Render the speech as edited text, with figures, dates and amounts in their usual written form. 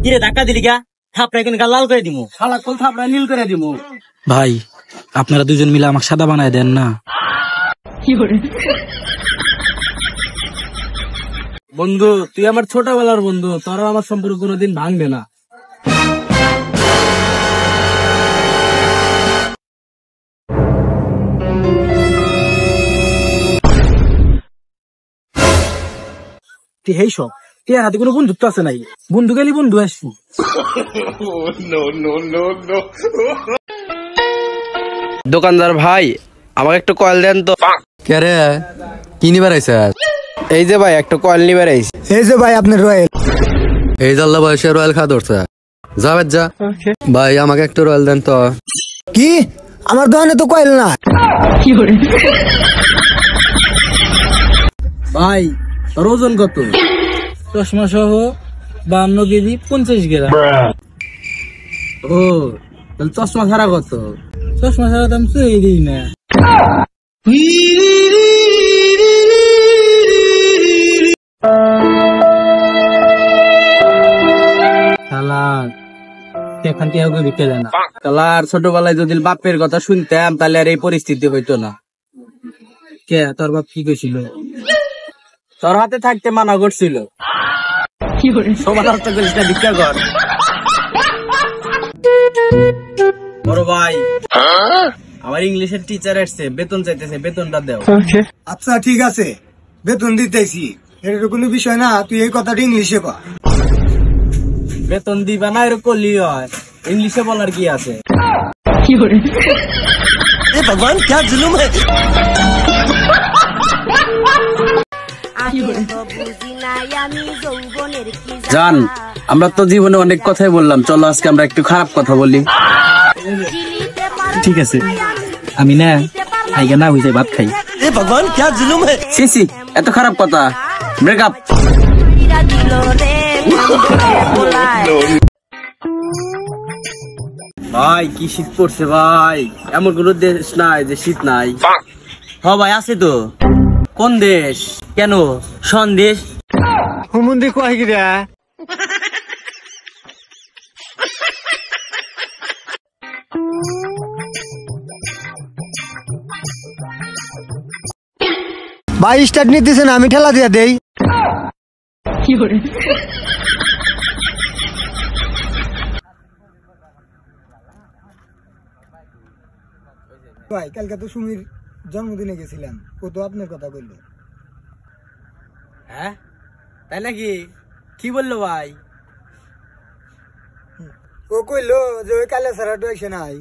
কিরে ধাক্কা দিলি গা? থাপড়া কিন্তু লাল করে দিমু। শালা কোন থাপড়া নীল করে দিমু। ভাই আপনারা দুজন মিলে আমাকে সাদা বানায় দেন না। বন্ধু তুই আমার ছোটবেলার বন্ধু, তোর আমার সম্পর্ক কোনোদিন ভাঙবে না। তুই হেই সব তুই হাতে কোনো বন্ধুত্ব আছে নাই, বন্ধু গেলি বন্ধু আসছি। দোকানদার ভাই আমাকে একটু কয়েল দেন তো। কে রে কি নিবার আইছে? এই যে ভাই একটা কয়েল নিবার আইছি। এই যে ভাই আপনার রয়েল। এই জাল্লা বয়সে রয়্যাল খা ধরছে। যা বেদ যা। ভাই আমাকে একটু রয়্যাল দেন তো। কি আমার দোকানে তো কয়েল না। ভাই তোর ওজন কত? চশমা সহ 52 কেজি 50 গ্রাম। ও তাহলে চশমা ছাড়া কত? চশমা ছাড়া দাম চুই দিই না। এখন কেউ বিকে দেয় না। কালার ছোটবেলায় যদি বাপের কথা শুনতাম তাহলে আর এই পরিস্থিতি হইতো না। কে তোর বাপ কি কইছিল? তোর হাতে থাকতে মানা করছিল। সবার হাতে করিস না, ভিক্ষা কর। বড় ভাই আমার ইংলিশের টিচার আসছে, বেতন চাইতেছে, বেতনটা দাও। আচ্ছা ঠিক আছে, বেতন দিতেছি, এটা কোনো বিষয় না। তুই এই কথাটা ইংলিশে কর। বেতন দিবা না এরকম করলেই হয়, ইংলিশে বলার কি আছে? ভগবান ক্যা জুলুম হ্যায়। জান আমরা তো জীবনে অনেক কথাই বললাম, চলো আজকে আমরা একটু খারাপ কথা বলি। ঠিক আছে, আমি না খাইগা না হয়ে যায় ভাত খাই। ভগবান ক্যা জুলুম হ্যায়। সি এত খারাপ কথা, ব্রেকআপ। ভাই কি শীত পড়ছে ভাই, এমন কোন দেশ নাই যে শীত নাই। হ ভাই আছে তো। কোন দেশ? কেন সন্দেশ? হুমুন্দি কয় গিরা। ভাই স্টার্ট নিতেছে না, আমি ঠেলা দিয়া দেই। ভাই কালকে তো সুমির জন্মদিনে গেছিলাম, ও তো আপনার কথা বললো। হ্যাঁ তাই নাকি? কি বললো ভাই? ও কইলো যে ওই কালে সারাটা এসে নাই।